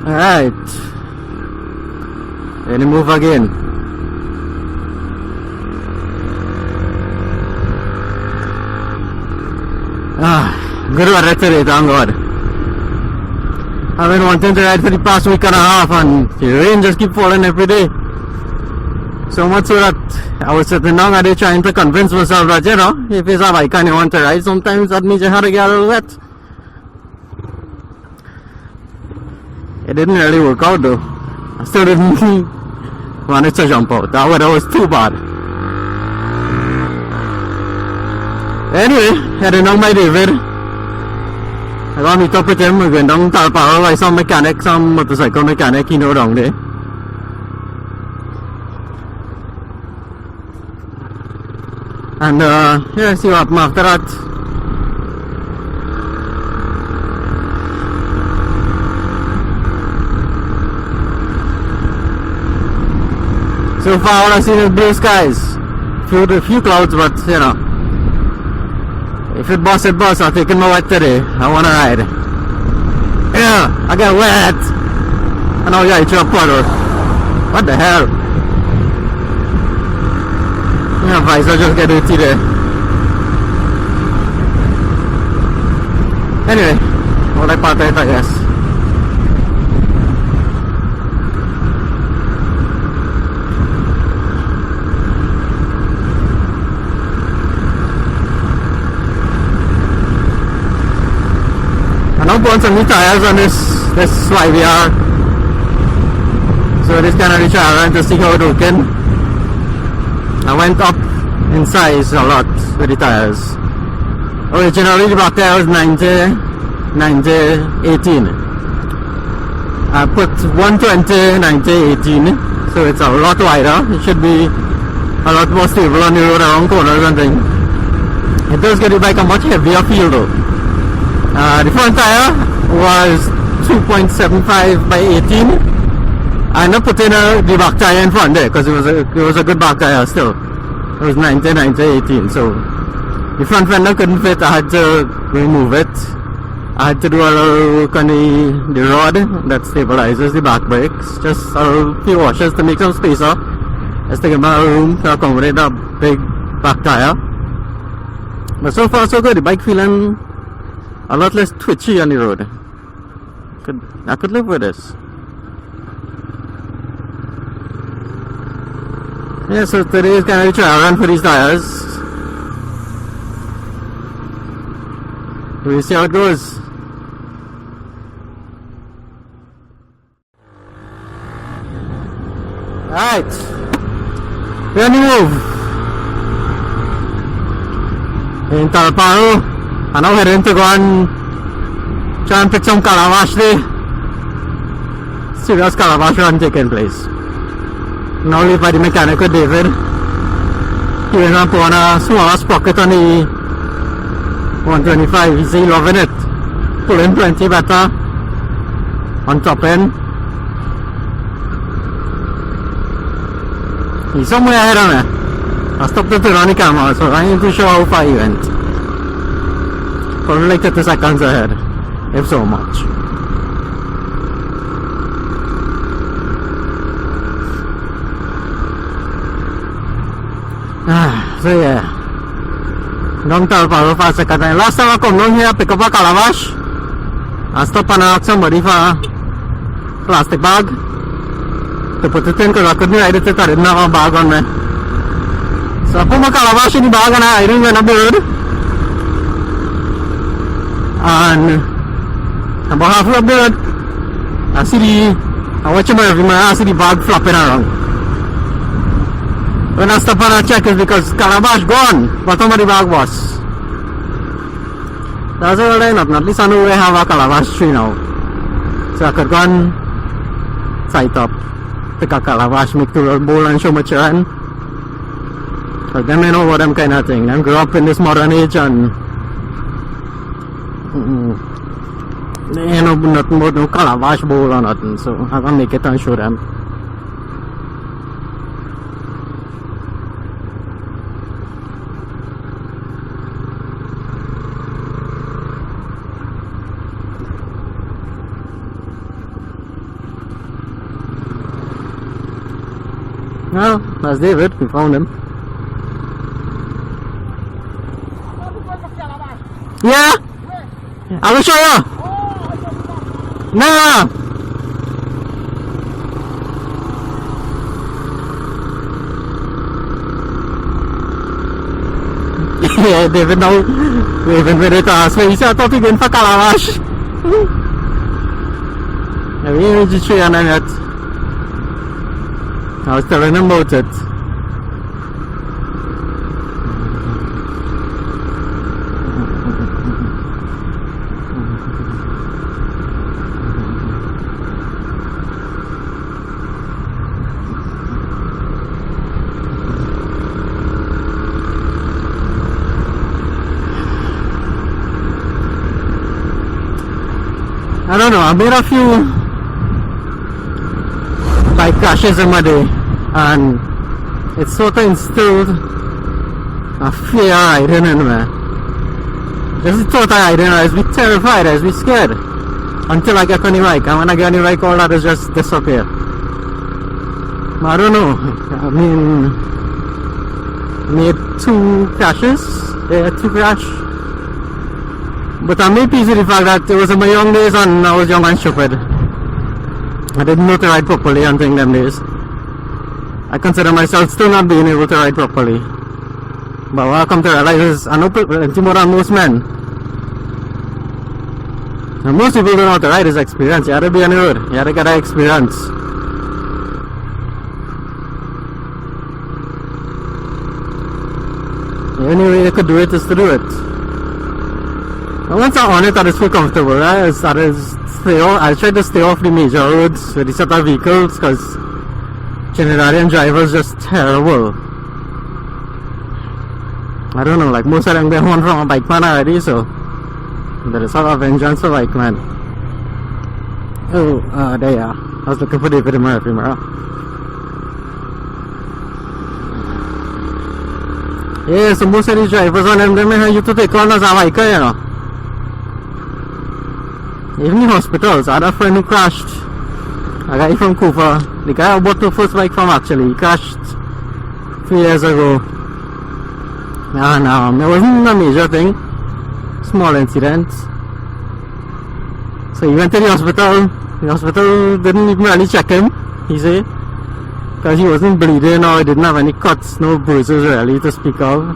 Alright. Any move again. Good weather today, thank God. I've been wanting to ride for the past week and a half, and the rain just keep falling every day. So much so that I was sitting down and trying to convince myself that, you know, if it's a bike and you want to ride, sometimes that means you have to get a little wet. It didn't really work out though. I still didn't manage to jump out. That weather was too bad. Anyway, heading down by David. I got to meet up with him. We're going down Talparo by some mechanic, some motorcycle mechanic, you know, down there. And yeah, see what happens after that. So far all I've seen is blue skies. Few clouds, but you know, if it busts, it busts. I'm taking my wet today. I wanna ride. Yeah, I got wet. And now yeah, it's a puddle. What the hell? Yeah, visor just get dirty there. Anyway, all I part it, I guess. I'm now putting some new tires on this YVR. So this kind of recharge to see how it's working. I went up in size a lot with the tires. Originally the back tire was 90, 18. I put 120, 90, 18. So it's a lot wider. It should be a lot more stable on the road around corners and things. It does get the bike a much heavier feel though. The front tire was 2.75 by 18. I ended up putting the back tire in front there because it was a good back tire still. It was 90, 18. So the front fender couldn't fit. I had to remove it. I had to do a little work on the rod that stabilizes the back brakes. Just a few washes to make some space up. Just to give me room to accommodate that big back tire. But so far so good. The bike feeling a lot less twitchy on the road. I could live with this. Yeah, so today is kind of a trial run for these tires. We'll see how it goes. Alright, we're on the move. In Talparo, I'm now heading to go and try and pick some Calabash there. Serious Calabash run taking place. Now leave by the mechanic with David. He went up on a small sprocket on the 125. He's loving it. Pulling plenty better on top end. He's somewhere ahead of me. I stopped to turn on the camera, so I ain't too sure how far he went. Probably like 30 seconds ahead, if so much. So yeah, down Talparo for a second time. Last time I come down here, pick up a Calabash. I stop and ask somebody for a plastic bag to put it in because I couldn't ride it if I didn't have a bag on me. So I put my Calabash in the bag and I ride it when I bird. And about halfway up bird, I watch him every man, I see the bag flopping around. When I stop and I check, it's because Calabash gone. Bottom of the bag was. That's all right, not at least I know we have a Calabash tree now. So I could go and sight up, pick a Calabash, make the little bowl and show my children. But them, you know what them kind of thing. Them grew up in this modern age and they ain't know nothing about no Calabash bowl or nothing. So I can make it and show them. Well, that's David. We found him. Yeah? I will show you. No. Yeah, David now waving with it us. He said, I thought we were going for Calabash. Yeah, we ain't reached 300 yet. I was telling him about it. I don't know, I made a few bike crashes in my day, and it sort of instilled a fear riding in me. Just the thought of riding, I was be terrified, I was be scared until I get on the bike, and when I get on the bike all that is just disappear. I don't know, I mean, made 2 crashes, yeah, 2 crash. But I made peace with the fact that it was in my young days and I was young and stupid. I didn't know to ride properly until them days. I consider myself still not being able to ride properly. But what I come to realize is I know plenty more than most men. And most people don't know how to ride is experience. You have to be on the road. You have to get that experience. The only way you could do it is to do it. And once I'm on it, I just feel comfortable. I try to stay off the major roads with the set of vehicles because Trinidadian drivers just terrible. I don't know, like most of them get home from a bike man already, so there is sort of vengeance for bike man. Oh, there you are. I was looking for David in my mirror. Yeah, so most of these drivers on them, they may have you to take on as a biker, you know. Even the hospitals, I had a friend who crashed. A guy from Cooper. The guy I bought the first bike from actually. He crashed 3 years ago. And it wasn't a major thing. Small incident. So he went to the hospital. The hospital didn't even really check him, he said. Because he wasn't bleeding or he didn't have any cuts, no bruises really to speak of.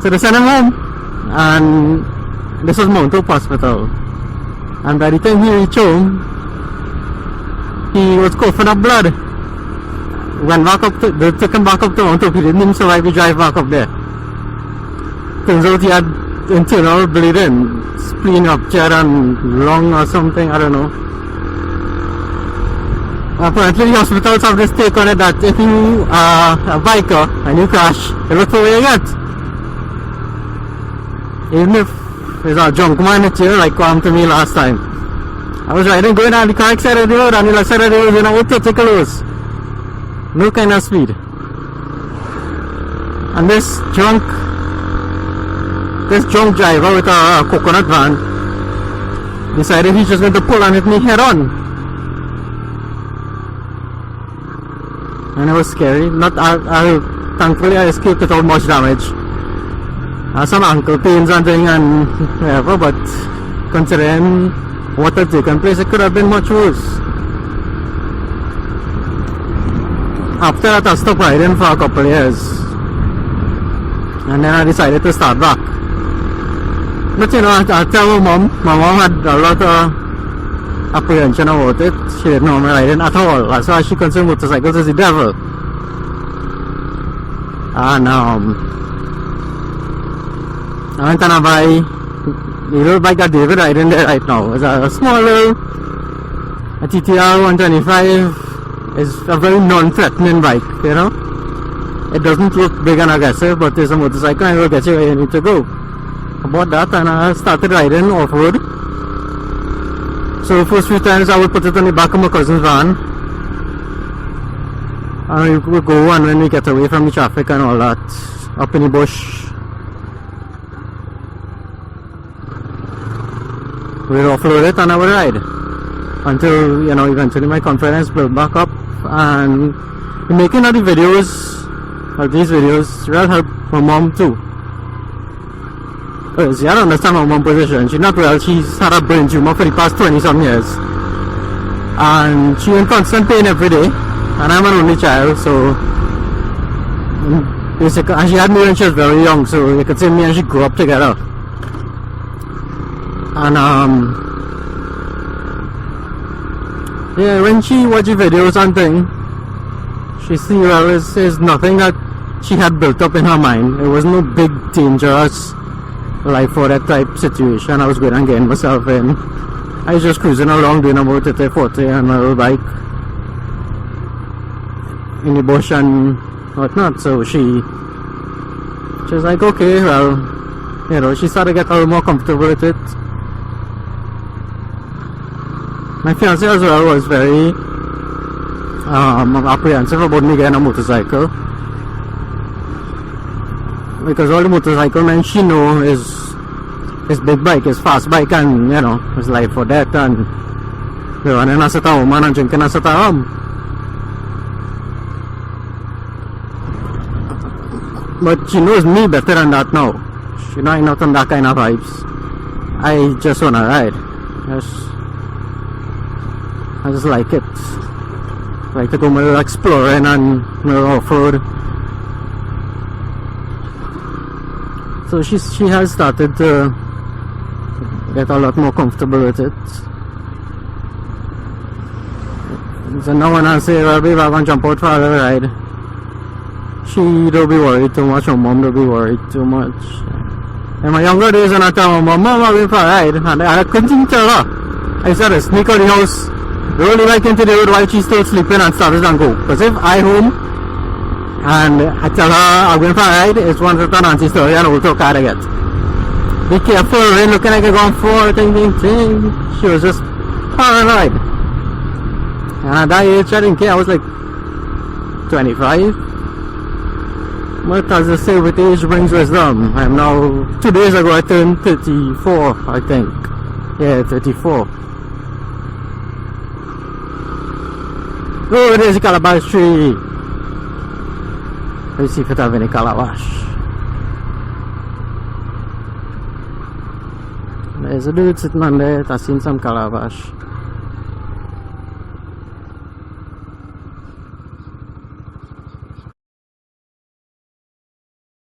So they sent him home. And this was Mount Hope Hospital. And by the time he reached home, he was coughing up blood. Went back up to, they took him back up to Mount Hope. He didn't even survive the drive back up there. Turns out he had internal bleeding, spleen rupture and lung or something, I don't know. Apparently the hospitals have this take on it that if you are a biker and you crash, they look for where you get. Even if there's a drunk man at you, like come to me last time. I was riding going on the correct side of the road and the left side of the road, you know, with 30 kilos. No kind of speed. And this drunk driver with a coconut van decided he's just going to pull and hit me head on. And it was scary. Thankfully I escaped without much damage. Some ankle pains and things and whatever, but considering what had taken place, it could have been much worse. After that I stopped riding for a couple of years. And then I decided to start back. But you know, I tell my mom had a lot of apprehension about it. She didn't know me riding at all. That's why she considered motorcycles as the devil. And I went and I buy the little bike that David riding there right now. It's a small little TTR 125. It's a very non-threatening bike, you know. It doesn't look big and aggressive, but it's a motorcycle and it will get you where you need to go. I bought that and I started riding off-road. So the first few times I would put it on the back of my cousin's van. And we would go, and when we get away from the traffic and all that, up in the bush, we'd offload it and I would ride until, you know, eventually my confidence built back up and the making of the videos, of these videos, really helped my mom too. Because I don't understand my mom's position. She's not well, she's had a brain tumor for the past 20 some years. And she's in constant pain every day. And I'm an only child, so basically, and she had me when she was very young, so you could say me and she grew up together. And yeah, when she watches videos and things, she see, well, it's nothing that she had built up in her mind. It was no big dangerous life or that type situation I was going and getting myself in. I was just cruising along doing about 30-40 on my little bike in the bush and whatnot. So she was like, okay, well, you know, she started to get a little more comfortable with it. My fiance as well was very apprehensive about me getting a motorcycle, because all the motorcycle men she know is big bike, is fast bike, and you know, it's life or death, and they're running as a woman and drinking as a rum. But she knows me better than that now. She know I'm not on that kind of vibes. I just wanna ride. I just like it. Like to go a little exploring and a little off-road. So she has started to get a lot more comfortable with it. So now when I say, well, babe, I'm gonna jump out for a little ride, she don't be worried too much, or mom don't be worried too much. In my younger days when I tell my mom, I'm going for a ride, and I couldn't even tell her. I said, sneak out the house, roll the bike into the road while she's still sleeping and start it and go. Because if I home and I tell her I'm going for a ride, it's one return auntie story and we'll talk hard again. Be careful, rain looking like you're going for ting. She was just paranoid. And at that age, I didn't care. I was like 25. But as I say, with age brings wisdom. I'm now, 2 days ago I turned 34, I think. Yeah, 34. Oh, there's a calabash tree. Let's see if it has any calabash. There's a dude sitting on there. I've seen some calabash.